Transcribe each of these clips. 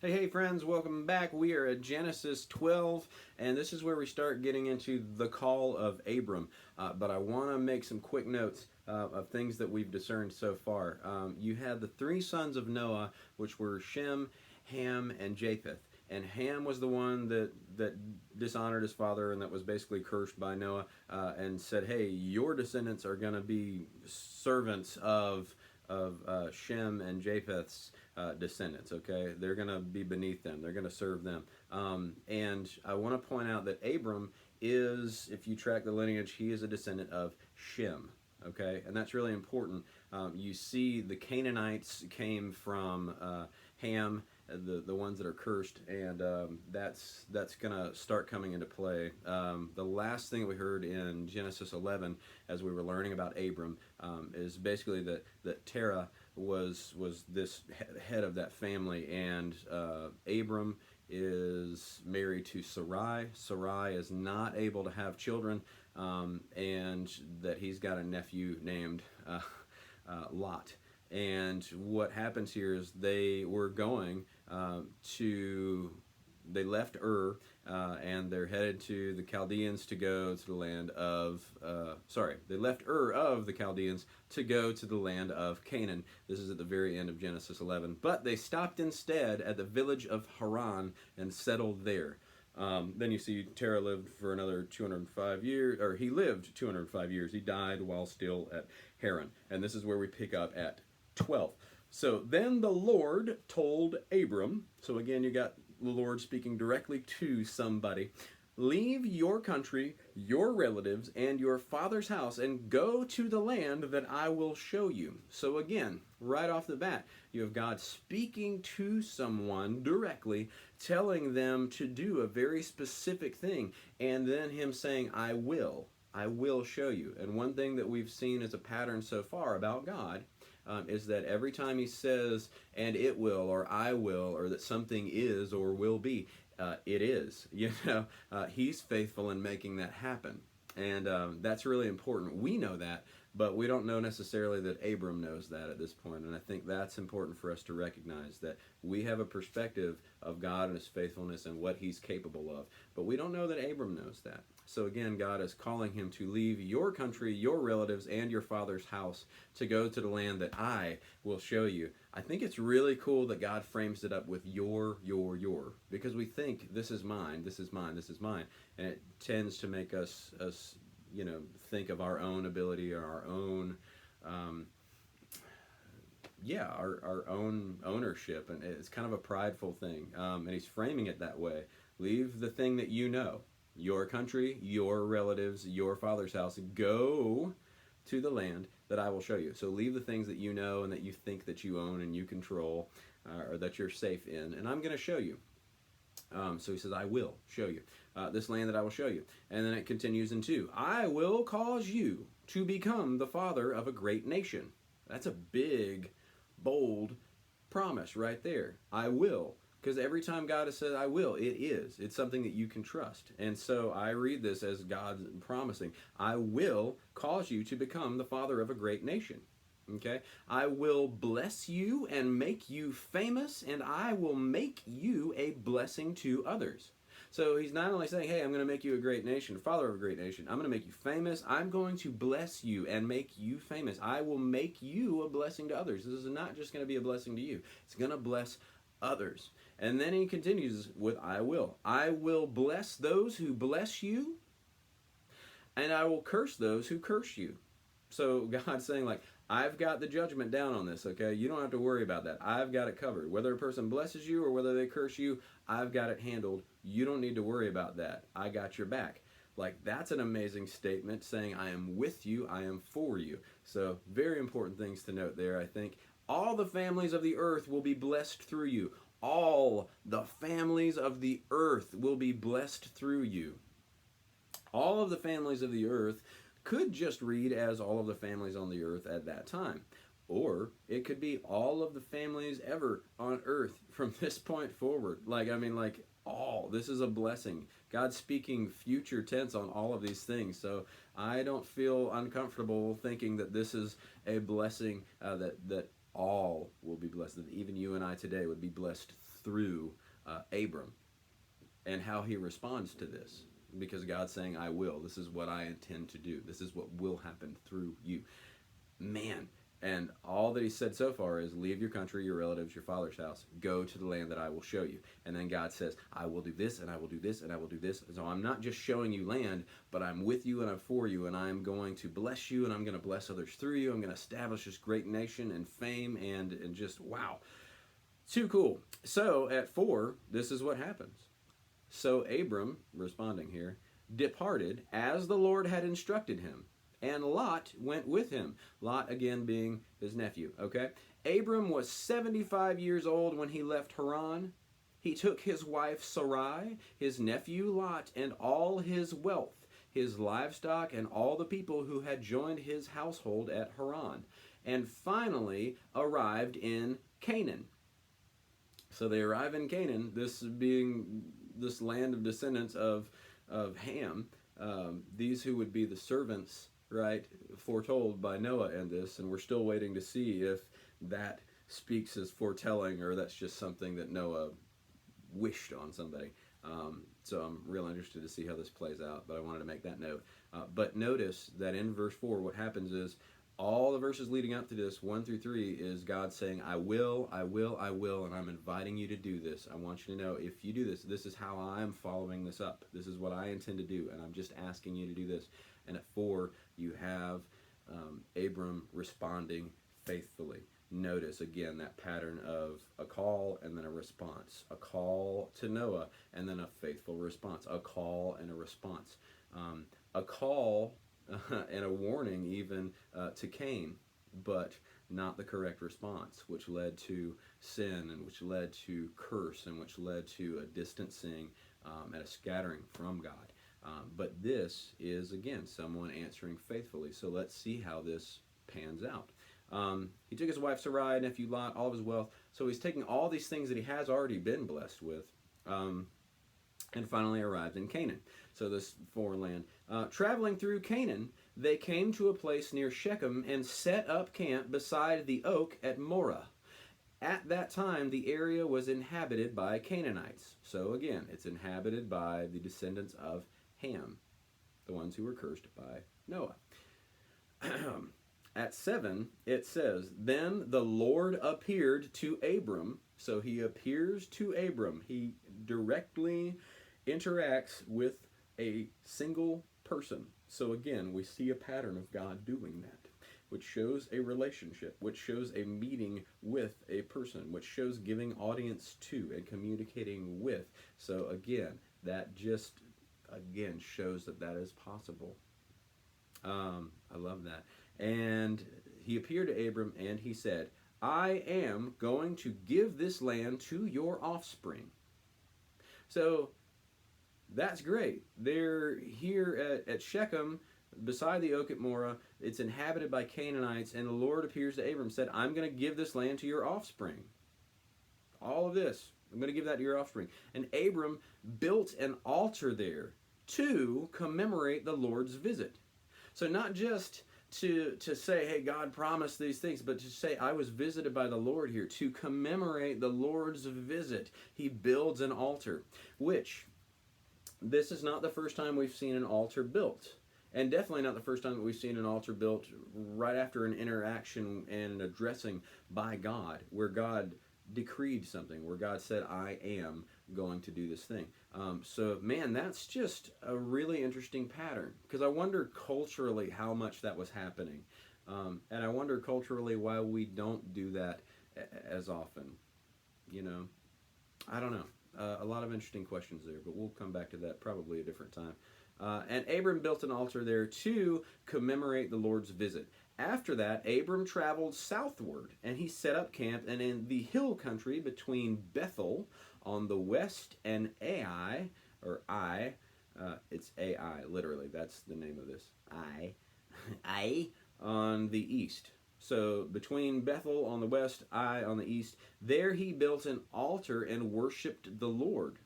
Hey, friends, welcome back. We are at Genesis 12, and this is where we start getting into the call of Abram. But I want to make some quick notes of things that we've discerned so far. You had the three sons of Noah, which were Shem, Ham, and Japheth. And Ham was the one that dishonored his father and that was basically cursed by Noah and said, hey, your descendants are going to be servants of Shem and Japheth's descendants. Okay, they're going to be beneath them. They're going to serve them. And I want to point out that Abram is, if you track the lineage, he is a descendant of Shem. Okay, and that's really important. You see, the Canaanites came from Ham, the ones that are cursed, and that's gonna start coming into play. The last thing we heard in Genesis 11, as we were learning about Abram, is basically that Terah was this head of that family, and Abram is married to Sarai. Sarai is not able to have children, and that he's got a nephew named Lot. And what happens here is they were going to, they left Ur and they're headed to the Chaldeans to go to the land of, they left Ur of the Chaldeans to go to the land of Canaan. This is at the very end of Genesis 11. But they stopped instead at the village of Haran and settled there. Then you see Terah lived for another 205 years, or he lived 205 years. He died while still at Haran. And this is where we pick up at 12. So then the Lord told Abram, so again you got the Lord speaking directly to somebody, leave your country, your relatives, and your father's house, and go to the land that I will show you. So again, right off the bat, you have God speaking to someone directly, telling them to do a very specific thing, and then him saying, I will show you. And one thing that we've seen as a pattern so far about God is that every time he says, and it will, or I will, or that something is or will be, it is. He's faithful in making that happen. And that's really important. We know that, but we don't know necessarily that Abram knows that at this point. And I think that's important for us to recognize, that we have a perspective of God and his faithfulness and what he's capable of. But we don't know that Abram knows that. So again, God is calling him to leave your country, your relatives, and your father's house to go to the land that I will show you. I think it's really cool that God frames it up with your, because we think this is mine, this is mine, this is mine. And it tends to make us think of our own ability or our own, our own ownership. And it's kind of a prideful thing. And he's framing it that way. Leave the thing that you know, your country, your relatives, your father's house, go to the land that I will show you. So leave the things that you know and that you think that you own and you control, or that you're safe in, and I'm going to show you. So he says, I will show you this land that I will show you. And then it continues in 2. I will cause you to become the father of a great nation. That's a big, bold promise right there. I will. Because every time God has said, I will, it is. It's something that you can trust. And so I read this as God promising, I will cause you to become the father of a great nation. Okay? I will bless you and make you famous, and I will make you a blessing to others. So he's not only saying, hey, I'm going to make you a great nation, father of a great nation. I'm going to make you famous. I'm going to bless you and make you famous. I will make you a blessing to others. This is not just going to be a blessing to you. It's going to bless others. And then he continues with, I will. I will bless those who bless you, and I will curse those who curse you. So God's saying, like, I've got the judgment down on this, okay? You don't have to worry about that. I've got it covered. Whether a person blesses you or whether they curse you, I've got it handled. You don't need to worry about that. I got your back. Like, that's an amazing statement, saying I am with you, I am for you. So very important things to note there, I think. All the families of the earth will be blessed through you. All the families of the earth will be blessed through you. All of the families of the earth could just read as all of the families on the earth at that time. Or it could be all of the families ever on earth from this point forward. Like all. This is a blessing. God's speaking future tense on all of these things. So I don't feel uncomfortable thinking that this is a blessing that all will be blessed. That even you and I today would be blessed through Abram, and how he responds to this. Because God's saying, I will. This is what I intend to do. This is what will happen through you. Man. And all that he said so far is, leave your country, your relatives, your father's house, go to the land that I will show you. And then God says, I will do this, and I will do this, and I will do this. So I'm not just showing you land, but I'm with you and I'm for you, and I'm going to bless you, and I'm going to bless others through you. I'm going to establish this great nation and fame, and just, wow. Too cool. So at 4, this is what happens. So Abram, responding here, departed as the Lord had instructed him. And Lot went with him. Lot, again, being his nephew, okay? Abram was 75 years old when he left Haran. He took his wife Sarai, his nephew Lot, and all his wealth, his livestock, and all the people who had joined his household at Haran, and finally arrived in Canaan. So they arrive in Canaan, this being this land of descendants of Ham, these who would be the servants, right, foretold by Noah in this, and we're still waiting to see if that speaks as foretelling or that's just something that Noah wished on somebody. So I'm real interested to see how this plays out, but I wanted to make that note. But notice that in verse 4, what happens is all the verses leading up to this, 1 through 3, is God saying, I will, I will, I will, and I'm inviting you to do this. I want you to know, if you do this, this is how I'm following this up. This is what I intend to do, and I'm just asking you to do this. And at 4, you have Abram responding faithfully. Notice, again, that pattern of a call and then a response. A call to Noah, and then a faithful response. A call and a response. A call and a warning even to Cain, but not the correct response, which led to sin, and which led to curse, and which led to a distancing and a scattering from God. But this is, again, someone answering faithfully. So let's see how this pans out. He took his wife Sarai, nephew Lot, all of his wealth. So he's taking all these things that he has already been blessed with, and finally arrived in Canaan. So this foreign land. Traveling through Canaan, they came to a place near Shechem and set up camp beside the oak at Morah. At that time, the area was inhabited by Canaanites. So again, it's inhabited by the descendants of Ham, the ones who were cursed by Noah. At 7, it says, Then the Lord appeared to Abram. So he appears to Abram. He directly interacts with a single person. So again, we see a pattern of God doing that, which shows a relationship, which shows a meeting with a person, which shows giving audience to and communicating with. So again, that just, again, shows that that is possible. I love that. And he appeared to Abram and he said, I am going to give this land to your offspring. So that's great. They're here at Shechem, beside the oak at Morah. It's inhabited by Canaanites, and the Lord appears to Abram and said, I'm going to give this land to your offspring. All of this, I'm going to give that to your offspring. And Abram built an altar there to commemorate the Lord's visit. So not just to say, hey, God promised these things, but to say, I was visited by the Lord here. To commemorate the Lord's visit, he builds an altar, which this is not the first time we've seen an altar built. And definitely not the first time that we've seen an altar built right after an interaction and addressing by God, where God decreed something, where God said, I am going to do this thing. So, man, that's just a really interesting pattern, because I wonder culturally how much that was happening. And I wonder culturally why we don't do that as often. You know, I don't know. A lot of interesting questions there, but we'll come back to that probably a different time. And Abram built an altar there to commemorate the Lord's visit. After that, Abram traveled southward, and he set up camp and in the hill country between Bethel on the west and Ai, or I, it's Ai, literally, that's the name of this, I, on the east. So between Bethel on the west, Ai on the east, there he built an altar and worshipped the Lord.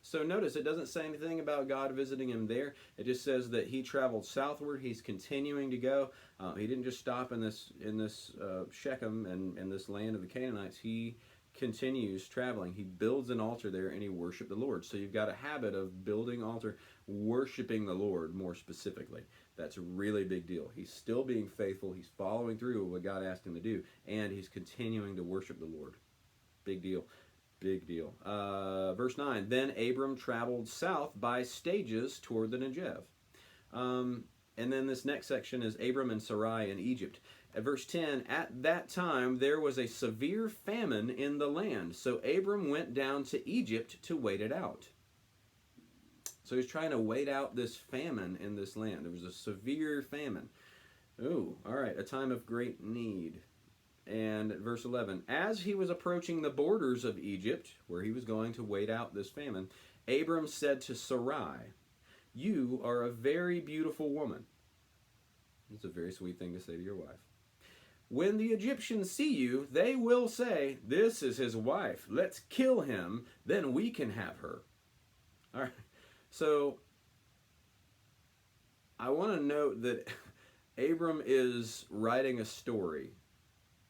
So notice it doesn't say anything about God visiting him there. It just says that he traveled southward. He's continuing to go. He didn't just stop in this Shechem and this land of the Canaanites. He continues traveling. He builds an altar there and he worshiped the Lord. So you've got a habit of building altar, worshiping the Lord more specifically. That's a really big deal. He's still being faithful. He's following through with what God asked him to do, and he's continuing to worship the Lord. Big deal. Big deal. Verse 9, then Abram traveled south by stages toward the Negev. And then this next section is Abram and Sarai in Egypt. At verse 10, at that time there was a severe famine in the land, so Abram went down to Egypt to wait it out. So he's trying to wait out this famine in this land. There was a severe famine. Ooh, all right, a time of great need. And at verse 11, as he was approaching the borders of Egypt, where he was going to wait out this famine, Abram said to Sarai, you are a very beautiful woman. It's a very sweet thing to say to your wife. When the Egyptians see you, they will say, this is his wife. Let's kill him, then we can have her. All right. So I want to note that Abram is writing a story,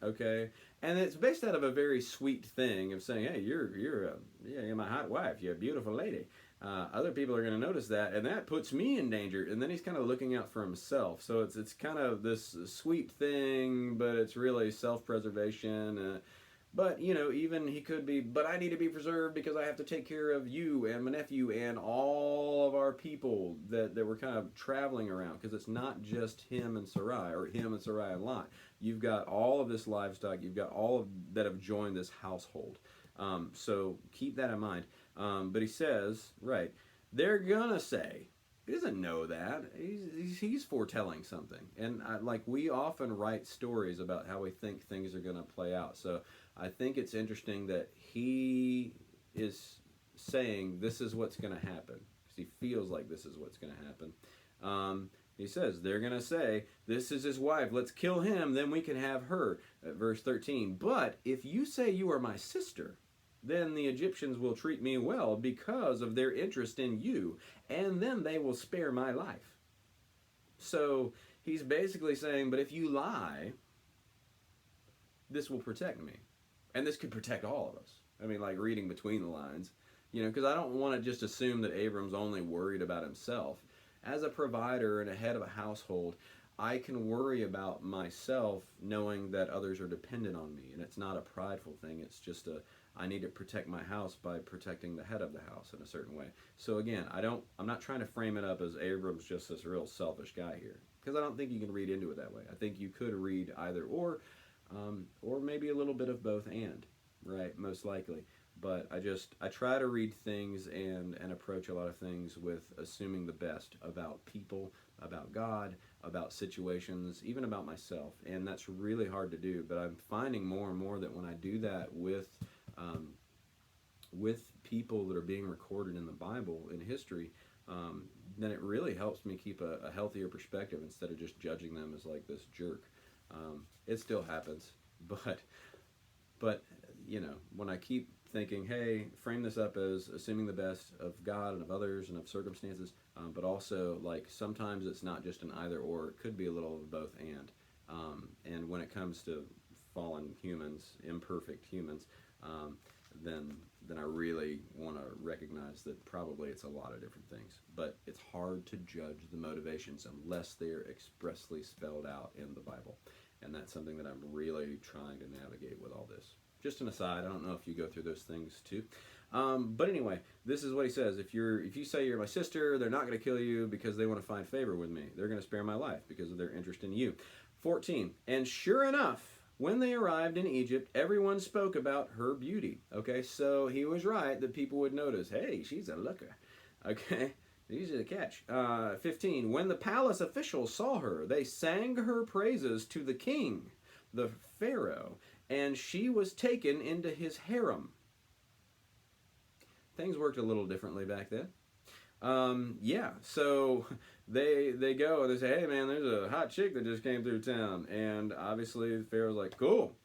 okay? And it's based out of a very sweet thing of saying, hey, you're my hot wife. You're a beautiful lady. Other people are going to notice that, and that puts me in danger. And then he's kind of looking out for himself. So it's kind of this sweet thing, but it's really self-preservation. But, you know, even he could be, but I need to be preserved because I have to take care of you and my nephew and all of our people that were kind of traveling around. Because it's not just him and Sarai, or him and Sarai and Lot. You've got all of this livestock. You've got all of that have joined this household. So keep that in mind. But he says, right, they're going to say, he doesn't know that. He's foretelling something. And like we often write stories about how we think things are going to play out. So I think it's interesting that he is saying this is what's going to happen. Because he feels like this is what's going to happen. He says, they're going to say, this is his wife. Let's kill him, then we can have her. At verse 13, but if you say you are my sister, then the Egyptians will treat me well because of their interest in you, and then they will spare my life. So he's basically saying, but if you lie, this will protect me. And this could protect all of us. I mean, like reading between the lines. You know, because I don't want to just assume that Abram's only worried about himself. As a provider and a head of a household, I can worry about myself knowing that others are dependent on me. And it's not a prideful thing. It's just I need to protect my house by protecting the head of the house in a certain way. So again, I'm not trying to frame it up as Abram's just this real selfish guy here. Because I don't think you can read into it that way. I think you could read either or maybe a little bit of both and, right? Most likely. But I try to read things and approach a lot of things with assuming the best about people, about God, about situations, even about myself. And that's really hard to do. But I'm finding more and more that when I do that with people that are being recorded in the Bible, in history, then it really helps me keep a healthier perspective instead of just judging them as like this jerk. It still happens, but you know, when I keep thinking, hey, frame this up as assuming the best of God and of others and of circumstances, but also like sometimes it's not just an either or, it could be a little of both and when it comes to fallen humans, imperfect humans, then I really want to recognize that probably it's a lot of different things. But it's hard to judge the motivations unless they're expressly spelled out in the Bible. And that's something that I'm really trying to navigate with all this. Just an aside, I don't know if you go through those things too. But anyway, this is what he says. If you say you're my sister, they're not going to kill you because they want to find favor with me. They're going to spare my life because of their interest in you. 14, and sure enough, when they arrived in Egypt, everyone spoke about her beauty. Okay, so he was right that people would notice, hey, she's a looker. Okay, easy to catch. 15, when the palace officials saw her, they sang her praises to the king, the Pharaoh, and she was taken into his harem. Things worked a little differently back then. Yeah, so they go and they say, hey man, there's a hot chick that just came through town. And obviously the Pharaoh's like, cool,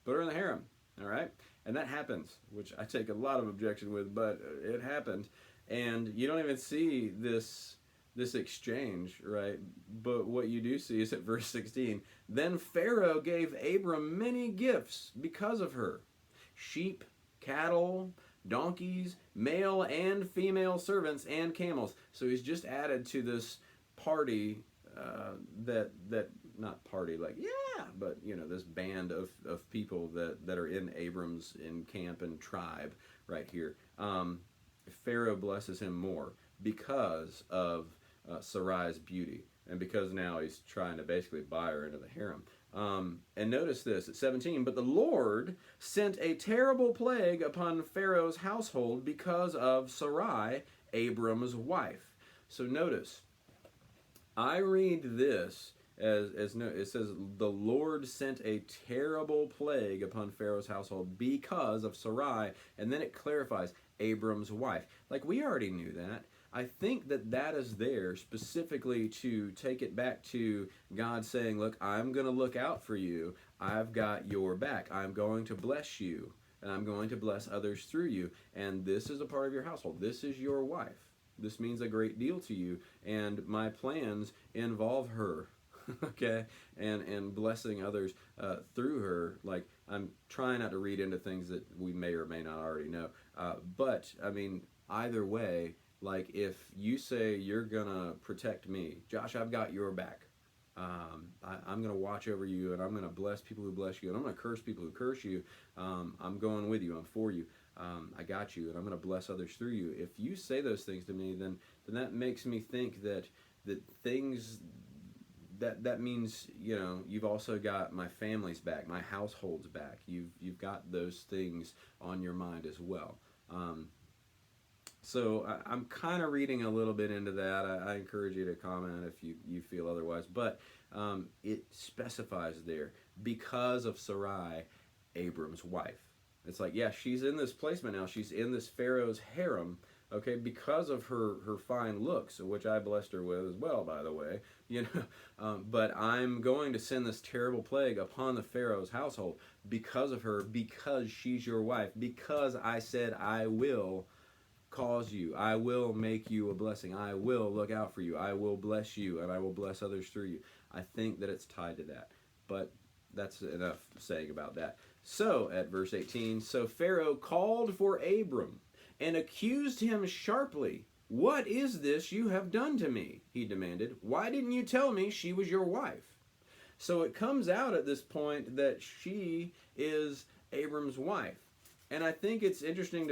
put her in the harem. All right. And that happens, which I take a lot of objection with, but it happened. And you don't even see this exchange, right? But what you do see is at verse 16, then Pharaoh gave Abram many gifts because of her. sheep, cattle, donkeys, male and female servants, and camels. So he's just added to this party that not party like yeah, but this band of people that are in Abram's in camp and tribe right here. Pharaoh blesses him more because of Sarai's beauty, and because now he's trying to basically buy her into the harem. And notice this at 17, but the Lord sent a terrible plague upon Pharaoh's household because of Sarai, Abram's wife. So notice, I read this as no, it says the Lord sent a terrible plague upon Pharaoh's household because of Sarai, and then it clarifies Abram's wife. Like, we already knew that. I think that is there specifically to take it back to God saying, look, I'm going to look out for you. I've got your back. I'm going to bless you, and I'm going to bless others through you. And this is a part of your household. This is your wife. This means a great deal to you, and my plans involve her. Okay, and blessing others through her. Like, I'm trying not to read into things that we may or may not already know. But, I mean, either way, like, if you say you're going to protect me, Josh, I've got your back. I'm going to watch over you, and I'm going to bless people who bless you, and I'm going to curse people who curse you. I'm going with you. I'm for you. I got you, and I'm going to bless others through you. If you say those things to me, then that makes me think that things... That means, you've also got my family's back, my household's back. You've got those things on your mind as well. So I'm kind of reading a little bit into that. I encourage you to comment if you feel otherwise. But it specifies there, because of Sarai, Abram's wife. It's like, yeah, she's in this placement now. She's in this Pharaoh's harem, okay, because of her fine looks, which I blessed her with as well, by the way. But I'm going to send this terrible plague upon the Pharaoh's household because of her, because she's your wife, because I said I will cause you, I will make you a blessing, I will look out for you, I will bless you, and I will bless others through you. I think that it's tied to that, but that's enough saying about that. So, at verse 18, so Pharaoh called for Abram and accused him sharply. What is this you have done to me? He demanded. Why didn't you tell me she was your wife? So it comes out at this point that she is Abram's wife. And I think it's interesting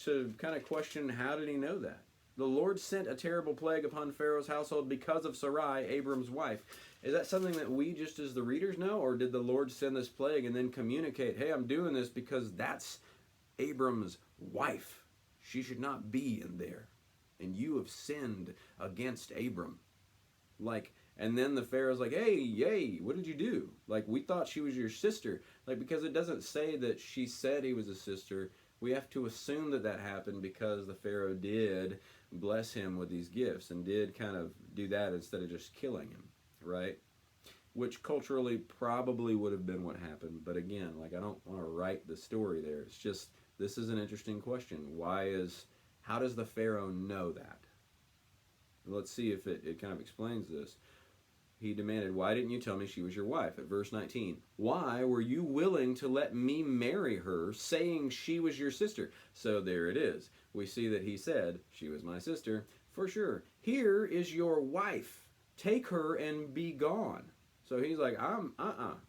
to kind of question, how did he know that? The Lord sent a terrible plague upon Pharaoh's household because of Sarai, Abram's wife. Is that something that we just as the readers know? Or did the Lord send this plague and then communicate, hey, I'm doing this because that's Abram's wife. She should not be in there. And you have sinned against Abram. And then the Pharaoh's like, hey, what did you do? Like, we thought she was your sister. Because it doesn't say that she said he was a sister. We have to assume that happened because the Pharaoh did bless him with these gifts and did kind of do that instead of just killing him, right? Which culturally probably would have been what happened. But again, I don't want to write the story there. It's just, this is an interesting question. How does the Pharaoh know that? Let's see if it kind of explains this. He demanded, why didn't you tell me she was your wife? At verse 19, why were you willing to let me marry her, saying she was your sister? So there it is. We see that he said, she was my sister, for sure. Here is your wife. Take her and be gone. So he's like, I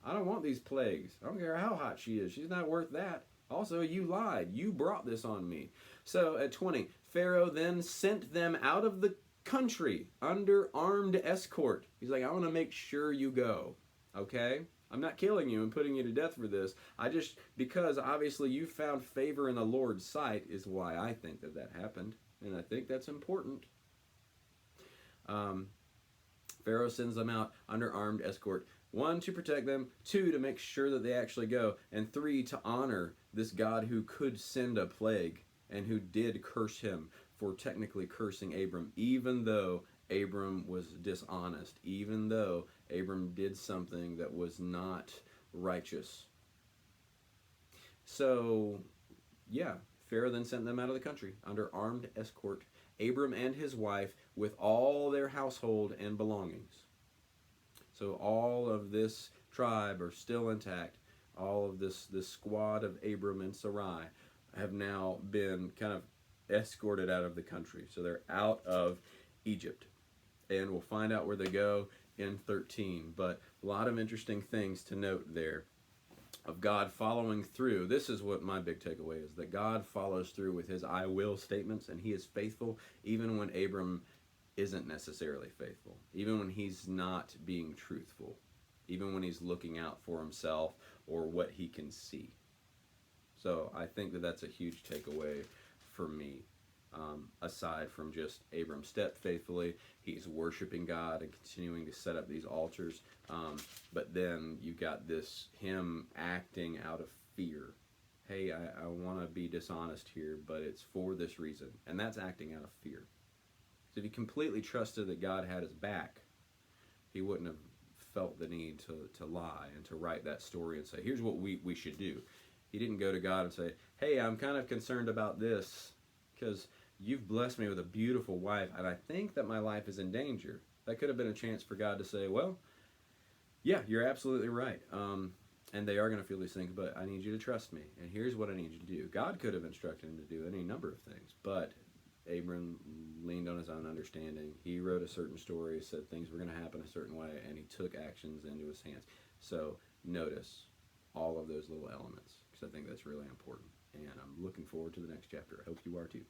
don't want these plagues. I don't care how hot she is. She's not worth that. Also, you lied. You brought this on me. So at 20, Pharaoh then sent them out of the country under armed escort. He's like, I want to make sure you go. Okay? I'm not killing you and putting you to death for this. Because obviously you found favor in the Lord's sight is why I think that happened. And I think that's important. Pharaoh sends them out under armed escort. 1, to protect them. 2, to make sure that they actually go. And 3, to honor this God who could send a plague and who did curse him for technically cursing Abram, even though Abram was dishonest, even though Abram did something that was not righteous. So, yeah, Pharaoh then sent them out of the country under armed escort, Abram and his wife with all their household and belongings. So all of this tribe are still intact All of this squad of Abram and Sarai have now been kind of escorted out of the country. So they're out of Egypt. And we'll find out where they go in 13. But a lot of interesting things to note there of God following through. This is what my big takeaway is, that God follows through with his I will statements, and he is faithful even when Abram isn't necessarily faithful, even when he's not being truthful, even when he's looking out for himself or what he can see. So I think that that's a huge takeaway for me. Aside from just Abram stepped faithfully, he's worshiping God and continuing to set up these altars. But then you got this, him acting out of fear. Hey, I want to be dishonest here, but it's for this reason. And that's acting out of fear. So if he completely trusted that God had his back, he wouldn't have felt the need to lie and to write that story and say, here's what we should do. He didn't go to God and say, hey, I'm kind of concerned about this because you've blessed me with a beautiful wife, and I think that my life is in danger. That could have been a chance for God to say, well, yeah, you're absolutely right. And they are going to feel these things, but I need you to trust me. And here's what I need you to do. God could have instructed him to do any number of things, but Abram leaned on his own understanding. He wrote a certain story, said things were going to happen a certain way, and he took actions into his hands. So notice all of those little elements, because I think that's really important. And I'm looking forward to the next chapter. I hope you are too.